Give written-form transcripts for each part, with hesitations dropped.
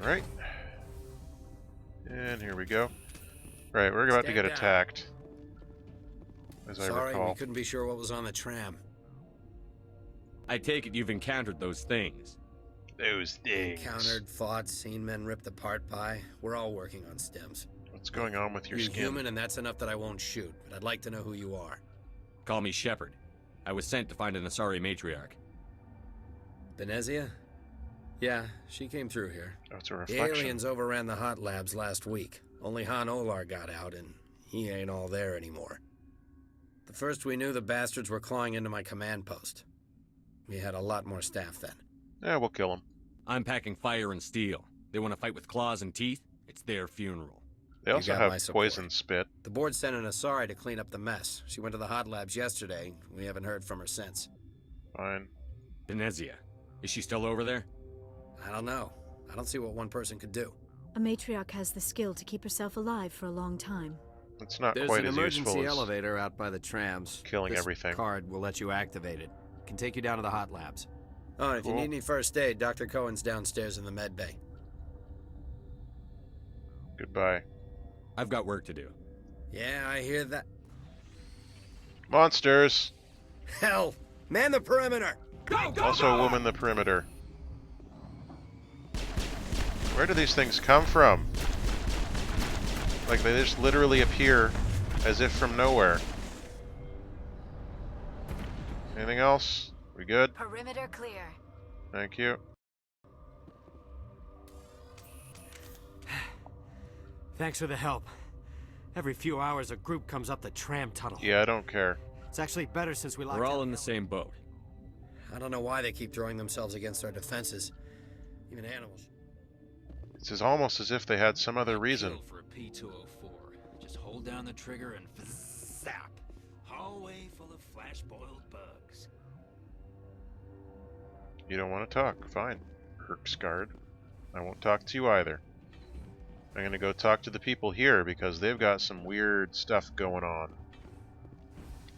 Alright. And here we go. Right, we're about to get attacked. As I recall. Sorry, we couldn't be sure what was on the tram. I take it you've encountered those things. Those things. Encountered, fought, seen men ripped apart by. We're all working on stems. What's going on with your You're skin? human, and that's enough that I won't shoot. But I'd like to know who you are. Call me Shepard. I was sent to find an Asari matriarch. Benezia? Yeah, she came through here. Oh, it's a The reflection. aliens overran the hot labs last week. Only Han Olar got out, and he ain't all there anymore. The first we knew, the bastards were clawing into my command post. We had a lot more staff then. Yeah, we'll kill him. I'm packing fire and steel. They want to fight with claws and teeth? It's their funeral. They You also got my have support. poison spit. The board sent an Asari to clean up the mess. She went to the hot labs yesterday. We haven't heard from her since. Fine. Benezia. Is she still over there? I don't know. I don't see what one person could do. A matriarch has the skill to keep herself alive for a long time. It's not There's quite an as emergency useful as elevator out by the trams. killing This everything. card will let you activate it. Can take you down to the hot labs. Oh, and if you Cool. need any first aid, Dr. Cohen's downstairs in the med bay. Goodbye. I've got work to do. Yeah, I hear that. Monsters! Hell! Man the perimeter! Also a woman the perimeter. Where do these things come from? Like, they just literally appear as if from nowhere. Anything else? We good? Perimeter clear. Thank you. Thanks for the help. Every few hours a group comes up the tram tunnel. Yeah, I don't care. It's actually better since we locked We're all down in the same boat. I don't know why they keep throwing themselves against our defenses. Even animals. It's almost as if they had some other reason. Kill for a P204. Just hold down the trigger and zap. Hallway full of flash-boiled bugs. You don't want to talk. Fine. Herksguard. I won't talk to you either. I'm gonna go talk to the people here because they've got some weird stuff going on.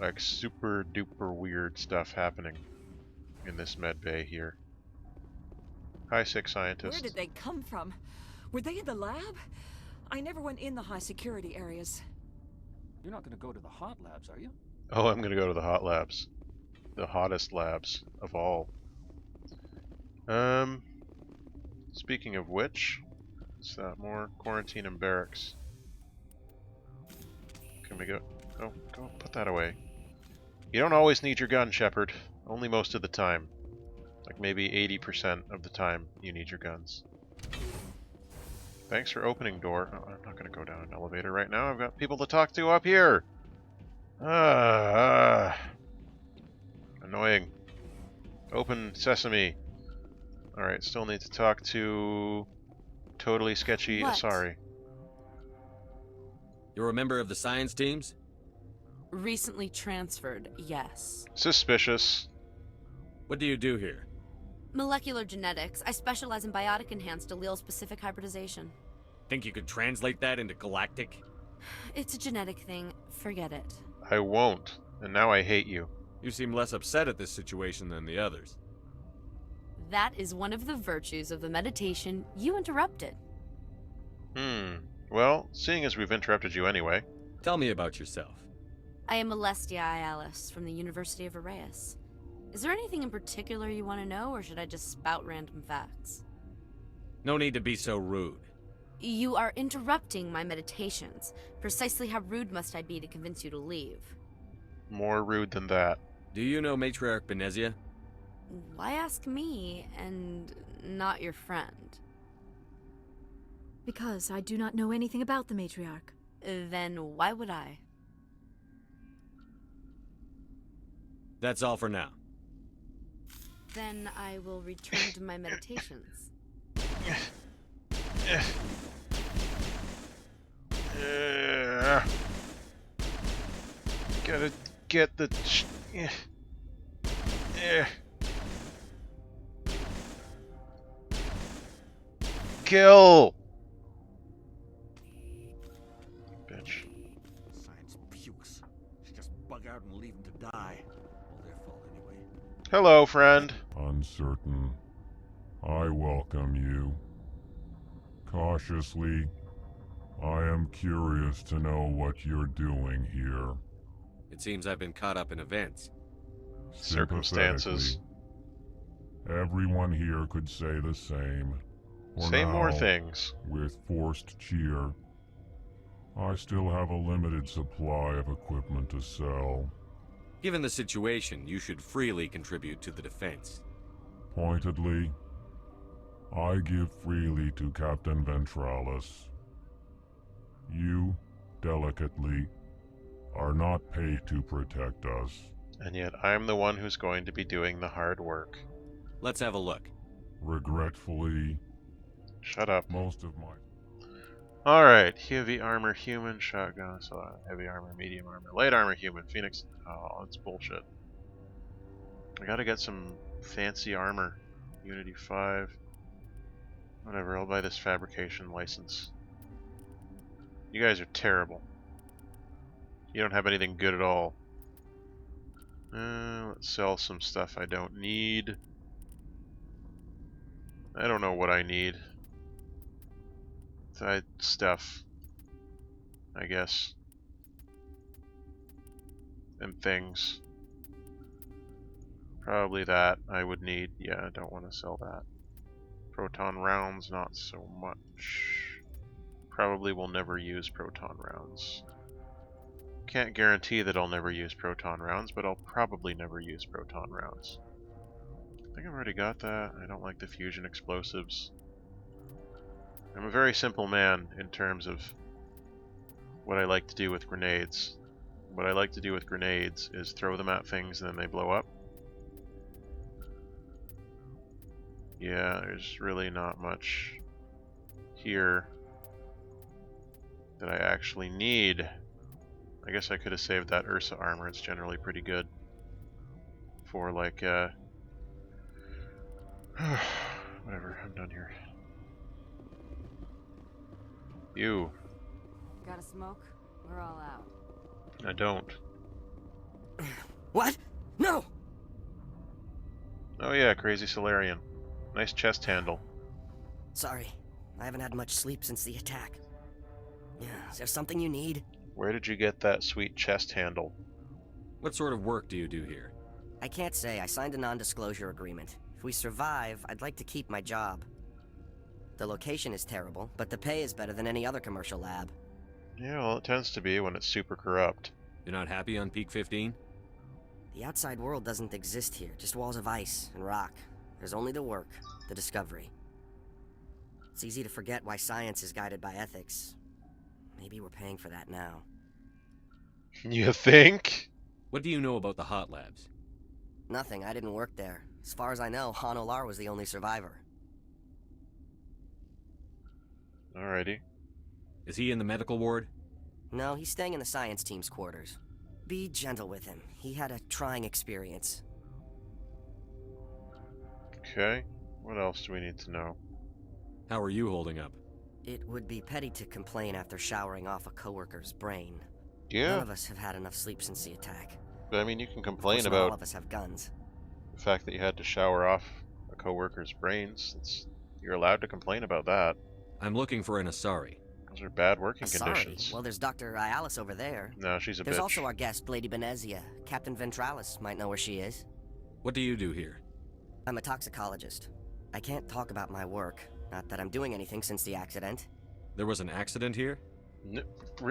Like super duper weird stuff happening in this med bay here. Hi, sick scientist. Where did they come from? Were they in the lab? I never went in the high security areas. You're not gonna go to the hot labs, are you? Oh, I'm gonna go to the hot labs. The hottest labs of all. Speaking of which, what's that more? Quarantine and barracks. Can we go? Oh, go put that away. You don't always need your gun, Shepard. Only most of the time. Like maybe 80% of the time you need your guns. Thanks for opening door. Oh, I'm not gonna go down an elevator right now. I've got people to talk to up here. Annoying. Open sesame. Alright, still need to talk to totally sketchy What? Asari. You're a member of the science teams? Recently transferred, yes. Suspicious. What do you do here? Molecular genetics. I specialize in biotic-enhanced allele-specific hybridization. Think you could translate that into galactic? It's a genetic thing. Forget it. I won't. And now I hate you. You seem less upset at this situation than the others. That is one of the virtues of the meditation you interrupted. Well, seeing as we've interrupted you anyway. Tell me about yourself. I am Alestia Alice from the University of Arraius. Is there anything in particular you want to know, or should I just spout random facts? No need to be so rude. You are interrupting my meditations. Precisely how rude must I be to convince you to leave? More rude than that. Do you know Matriarch Benezia? Why ask me, and not your friend? Because I do not know anything about the matriarch. Then why would I? That's all for now. Then I will return to my meditations. Gotta get the... Kill! Bitch. Science pukes. Just bug out and leave them to die. All their fault anyway. Hello, friend. Uncertain. I welcome you. Cautiously, I am curious to know what you're doing here. It seems I've been caught up in events. Circumstances. Sympathetically, everyone here could say the same. For Say more now, things. with forced cheer, I still have a limited supply of equipment to sell. Given the situation, you should freely contribute to the defense. Pointedly, I give freely to Captain Ventralis. You, delicately, are not paid to protect us. And yet I'm the one who's going to be doing the hard work. Let's have a look. Regretfully, Shut up. most of my... Alright, heavy armor human, shotgun, so heavy armor, medium armor, light armor human, phoenix. Oh, that's bullshit. I gotta get some fancy armor. Unity 5. Whatever, I'll buy this fabrication license. You guys are terrible. You don't have anything good at all. Let's sell some stuff I don't need. I don't know what I need. Stuff, I guess. And things. Probably that I would need. Yeah, I don't want to sell that. Proton rounds, not so much. Probably will never use proton rounds. Can't guarantee that I'll never use proton rounds, but I'll probably never use proton rounds. I think I've already got that. I don't like the fusion explosives. I'm a very simple man in terms of what I like to do with grenades. What I like to do with grenades is throw them at things and then they blow up. Yeah, there's really not much here that I actually need. I guess I could have saved that Ursa armor. It's generally pretty good for like whatever, I'm done here. You. Got a smoke? We're all out. I don't. What? No! Oh yeah, crazy Solarian. Nice chest handle. Sorry, I haven't had much sleep since the attack. Yeah, is there something you need? Where did you get that sweet chest handle? What sort of work do you do here? I can't say. I signed a non-disclosure agreement. If we survive, I'd like to keep my job. The location is terrible, but the pay is better than any other commercial lab. Yeah, well, it tends to be when it's super corrupt. You're not happy on Peak 15? The outside world doesn't exist here, just walls of ice and rock. There's only the work, the discovery. It's easy to forget why science is guided by ethics. Maybe we're paying for that now. You think? What do you know about the hot labs? Nothing, I didn't work there. As far as I know, Han Olar was the only survivor. Alrighty. Is he in the medical ward? No, he's staying in the science team's quarters. Be gentle with him. He had a trying experience. Okay. What else do we need to know? How are you holding up? It would be petty to complain after showering off a coworker's brain. Yeah. None of us have had enough sleep since the attack. But I mean, you can complain Not about all of us have guns. the fact that you had to shower off a coworker's brains. You're allowed to complain about that. I'm looking for an Asari. Those are bad working Sorry. conditions. Well, there's Dr. Ayalis over there. No, she's a There's bitch. also our guest, Lady Benezia. Captain Ventralis might know where she is. What do you do here? I'm a toxicologist. I can't talk about my work. Not that I'm doing anything since the accident. There was an accident here?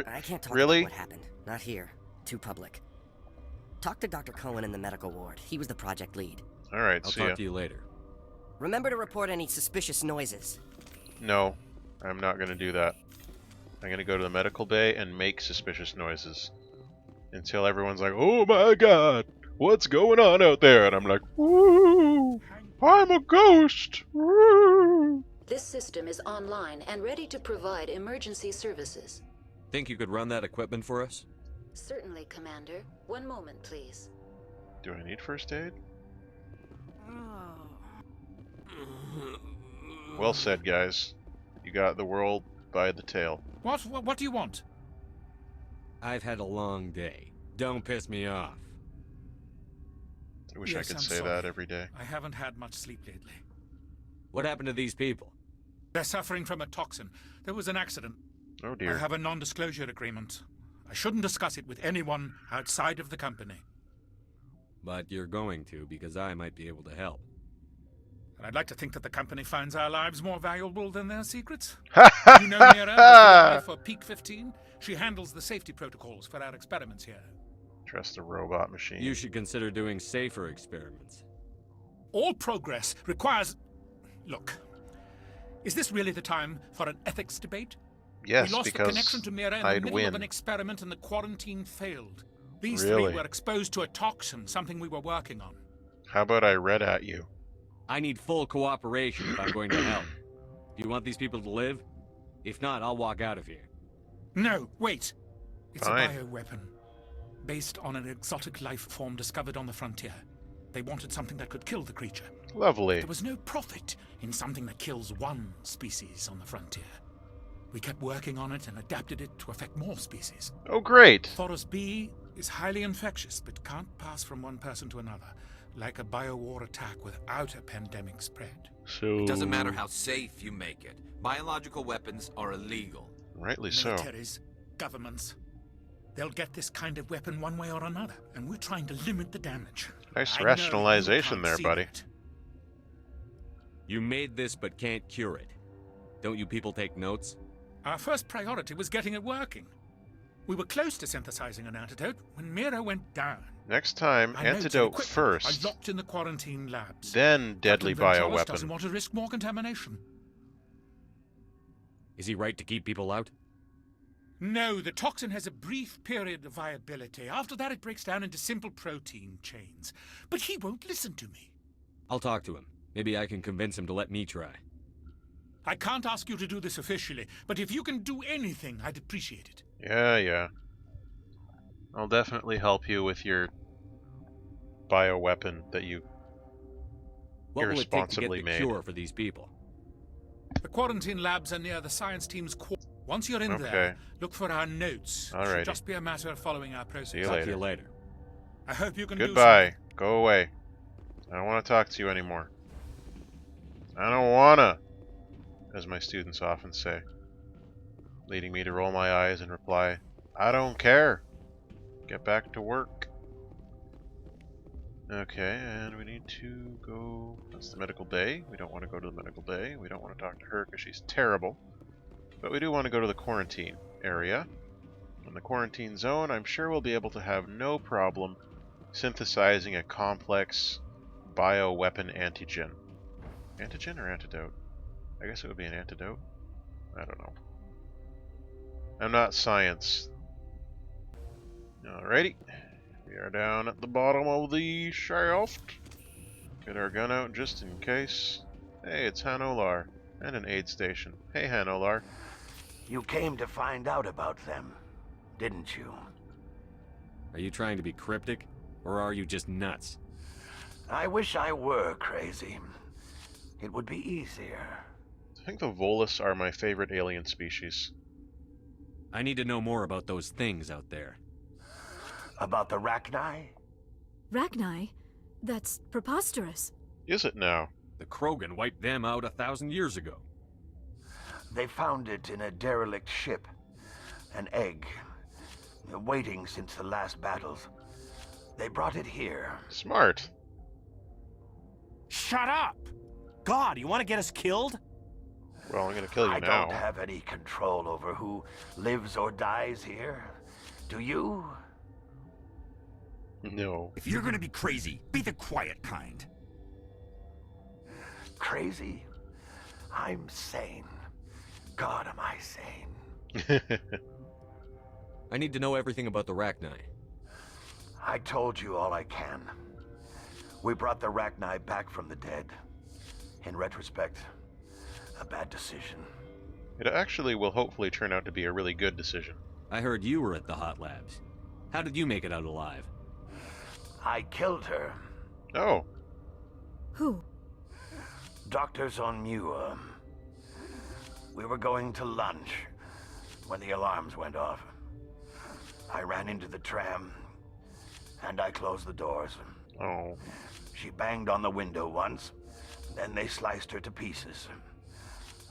I can't talk really? about what happened. Not here. Too public. Talk to Dr. Cohen in the medical ward. He was the project lead. Alright, I'll see ya. talk to you later. Remember to report any suspicious noises. No, I'm not going to do that. I'm going to go to the medical bay and make suspicious noises. Until everyone's like, oh my god, what's going on out there? And I'm like, woo, I'm a ghost. Woo. This system is online and ready to provide emergency services. Think you could run that equipment for us? Certainly, Commander. One moment, please. Do I need first aid? Well said, guys. You got the world by the tail. What do you want? I've had a long day. Don't piss me off. I wish I could I'm say sorry. that every day. I haven't had much sleep lately. What happened to these people? They're suffering from a toxin. There was an accident. Oh I dear. have a non-disclosure agreement. I shouldn't discuss it with anyone outside of the company. But you're going to, because I might be able to help. And I'd like to think that the company finds our lives more valuable than their secrets. Ha You know Mira, the VI for Peak 15? She handles the safety protocols for our experiments here. Trust the robot machine. You should consider doing safer experiments. All progress requires... Look, is this really the time for an ethics debate? Yes, we lost the because connection to Mira in the I'd middle win. of an experiment and the quarantine failed. These Really? three were exposed to a toxin, something we were working on. How about I read at you? I need full cooperation if I'm going to help. Do you want these people to live? If not, I'll walk out of here. No, wait. It's Fine. a bioweapon. Based on an exotic life form discovered on the frontier. They wanted something that could kill the creature. Lovely. There was no profit in something that kills one species on the frontier. We kept working on it and adapted it to affect more species. Oh, great. Forest B is highly infectious, but can't pass from one person to another, like a biowar attack without a pandemic spread. So... It doesn't matter how safe you make it. Biological weapons are illegal. Rightly so. Militaries, governments, they'll get this kind of weapon one way or another, and we're trying to limit the damage. Nice I know rationalization you there, can't see buddy. that. You made this but can't cure it. Don't you people take notes? Our first priority was getting it working. We were close to synthesizing an antidote when Mira went down. Next time, Our notes and antidote equipment first, are locked in the quarantine labs. then deadly Captain Ventalis doesn't bioweapon. want to risk more contamination. Is he right to keep people out? No, the toxin has a brief period of viability. After that, it breaks down into simple protein chains. But he won't listen to me. I'll talk to him. Maybe I can convince him to let me try. I can't ask you to do this officially, but if you can do anything, I'd appreciate it. Yeah. I'll definitely help you with your bioweapon that you What will it take to get irresponsibly the made. cure for these people? The quarantine labs are near the science team's Once you're in Okay. there, look for our notes. It Alrighty. should just be a matter of following our process. See you Talk later. to you later. I hope you can do Goodbye. something. Go away. I don't want to talk to you anymore. I don't wanna, as my students often say, leading me to roll my eyes and reply, I don't care. Get back to work. Okay, and we need to go... That's the medical bay. We don't want to go to the medical bay. We don't want to talk to her because she's terrible. But we do want to go to the quarantine area. In the quarantine zone, I'm sure we'll be able to have no problem synthesizing a complex bioweapon antigen. Antigen or antidote? I guess it would be an antidote. I don't know. I'm not science. Alrighty. We are down at the bottom of the shaft. Get our gun out just in case. Hey, it's Hanolar. And an aid station. Hey, Hanolar. You came to find out about them, didn't you? Are you trying to be cryptic? Or are you just nuts? I wish I were crazy. It would be easier. I think the Volus are my favorite alien species. I need to know more about those things out there. About the Rachni? Rachni? That's preposterous. Is it now? The Krogan wiped them out 1,000 years ago. They found it in a derelict ship. An egg. Waiting since the last battles. They brought it here. Smart. Shut up! God, you want to get us killed? Well, I'm gonna kill you I now. don't have any control over who lives or dies here. Do you? No. If you're gonna be crazy, be the quiet kind. Crazy? I'm sane. God, am I sane. I need to know everything about the Rachni. I told you all I can. We brought the Rachni back from the dead. In retrospect, a bad decision. It actually will hopefully turn out to be a really good decision. I heard you were at the hot labs. How did you make it out alive? I killed her. Oh. Who? Doctors on Muir. We were going to lunch when the alarms went off. I ran into the tram, and I closed the doors. Oh. She banged on the window once, then they sliced her to pieces.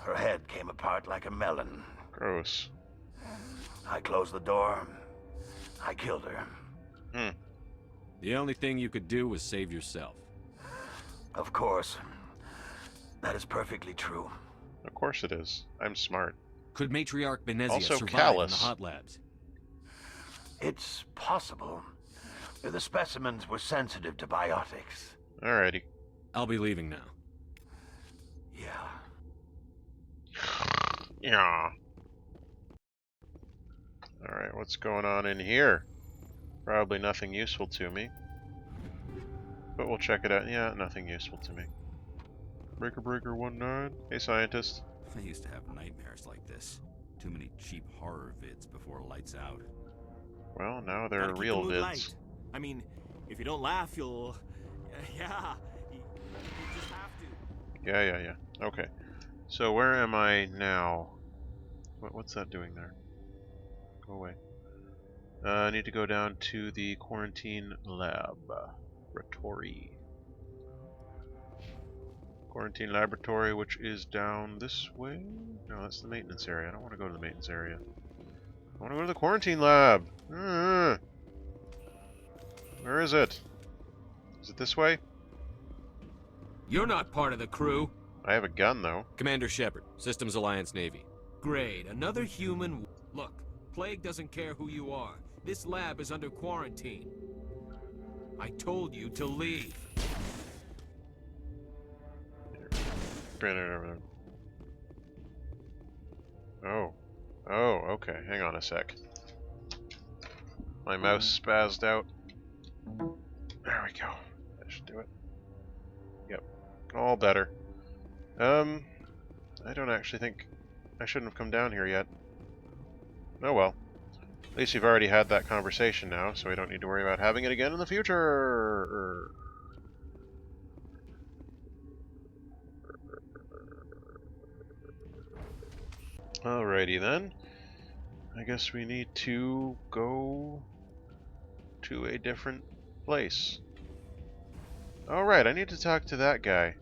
Her head came apart like a melon. Gross. I closed the door. I killed her. The only thing you could do was save yourself. Of course. That is perfectly true. Of course it is. I'm smart. Could Matriarch Benezia Also survive callous. in the hot labs? It's possible. The specimens were sensitive to biotics. Alrighty. I'll be leaving now. Yeah. Yeah. Alright, what's going on in here? Probably nothing useful to me. But we'll check it out. Yeah, nothing useful to me. Breaker 19. Hey, scientist. I used to have nightmares like this. Too many cheap horror vids before lights out. Well, now there Gotta are keep real the mood vids. light. I mean, if you don't laugh, you'll... yeah, you just have to. Yeah. Okay. So where am I now? What's that doing there? Go away. I need to go down to the quarantine laboratory. Quarantine laboratory, which is down this way? No, that's the maintenance area. I don't want to go to the maintenance area. I want to go to the quarantine lab. Where is it? Is it this way? You're not part of the crew. I have a gun, though. Commander Shepard, Systems Alliance Navy. Great, another human. Look, Plague doesn't care who you are. This lab is under quarantine. I told you to leave. Oh, okay. Hang on a sec. My mouse spazzed out. There we go. That should do it. Yep. All better. I don't actually think I shouldn't have come down here yet. Oh well. At least you've already had that conversation now, so we don't need to worry about having it again in the future. Alrighty then. I guess we need to go to a different place. Alright, I need to talk to that guy.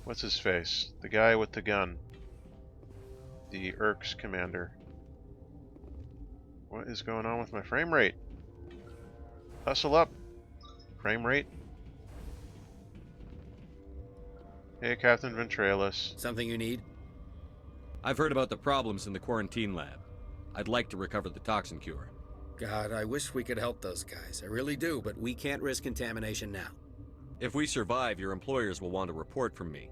What's his face? The guy with the gun. The Erks commander. What is going on with my frame rate? Hustle up. Frame rate. Hey, Captain Ventralis. Something you need? I've heard about the problems in the quarantine lab. I'd like to recover the toxin cure. God, I wish we could help those guys. I really do, but we can't risk contamination now. If we survive, your employers will want a report from me.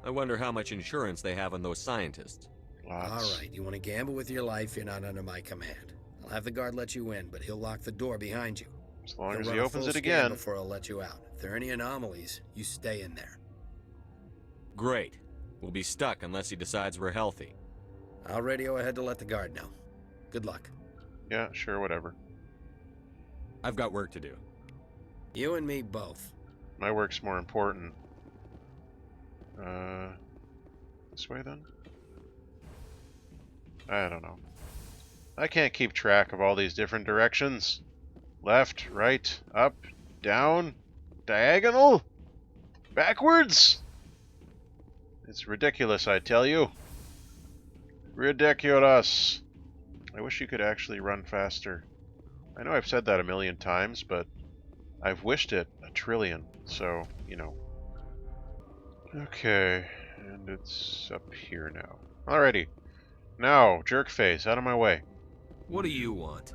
I wonder how much insurance they have on those scientists. All right, you want to gamble with your life, you're not under my command. I'll have the guard let you in, but he'll lock the door behind you. As long He'll as run he a opens full it scan again. before I'll let you out. If there are any anomalies, you stay in there. Great. We'll be stuck unless he decides we're healthy. I'll radio ahead to let the guard know. Good luck. Yeah, sure, whatever. I've got work to do. You and me both. My work's more important. This way then? I don't know. I can't keep track of all these different directions. Left, right, up, down, diagonal, backwards. It's ridiculous, I tell you. Ridiculous. I wish you could actually run faster. I know I've said that a million times, but I've wished it a trillion, so, you know. Okay, and it's up here now. Alrighty. Now, jerkface, out of my way. What do you want?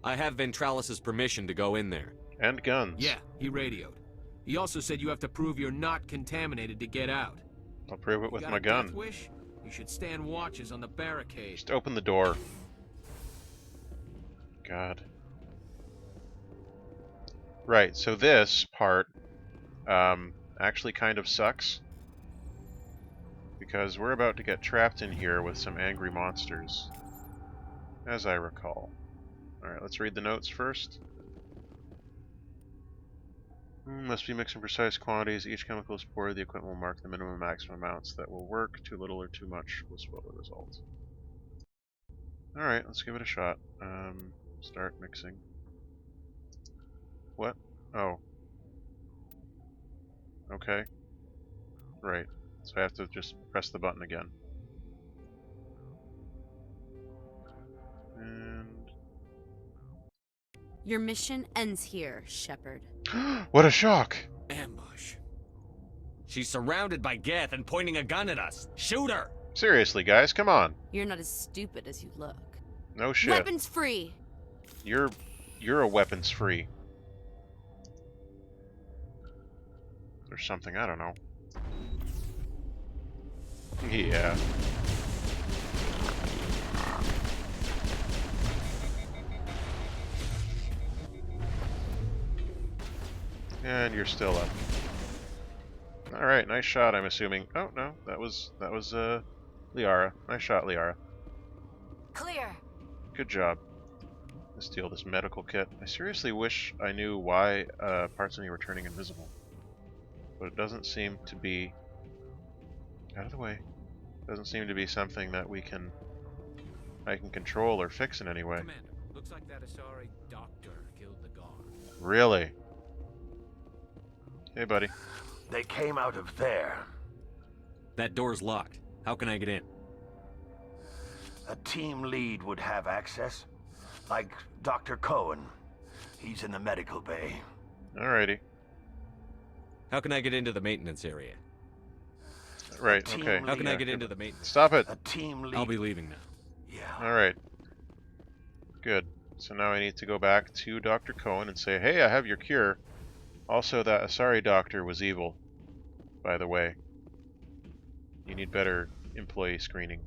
I have Ventralis' permission to go in there. And guns. Yeah, he radioed. He also said you have to prove you're not contaminated to get out. I'll prove it with You got my a gun. death wish? You should stand watches on the barricade. Just open the door. God. Right, so this part actually kind of sucks. Because we're about to get trapped in here with some angry monsters. As I recall. Alright, let's read the notes first. Must be mixed in precise quantities. Each chemical is poured. The equipment will mark the minimum and maximum amounts that will work. Too little or too much will spoil the result. Alright, let's give it a shot. Start mixing. What? Oh. Okay. Right. So I have to just press the button again. And... Your mission ends here, Shepard. What a shock! Ambush. She's surrounded by Geth and pointing a gun at us. Shoot her! Seriously, guys, come on. You're not as stupid as you look. No shit. Weapons free! You're a weapons free. Or something, I don't know. Yeah. And you're still up. Alright, nice shot, I'm assuming. Oh, no, that was Liara. Nice shot, Liara. Clear. Good job. Let's steal this medical kit. I seriously wish I knew why parts of me were turning invisible. But it doesn't seem to be... Out of the way. Doesn't seem to be something that I can control or fix in any way. Commander, looks like that Asari doctor killed the guard. Really? Hey, buddy. They came out of there. That door's locked. How can I get in? A team lead would have access. Like Dr. Cohen. He's in the medical bay. Alrighty. How can I get into the maintenance area? Right, okay. How can I get into the maintenance? Stop it! A team lead. I'll be leaving now. Yeah. Alright. Good. So now I need to go back to Dr. Cohen and say, hey, I have your cure. Also, that Asari doctor was evil, by the way. You need better employee screening.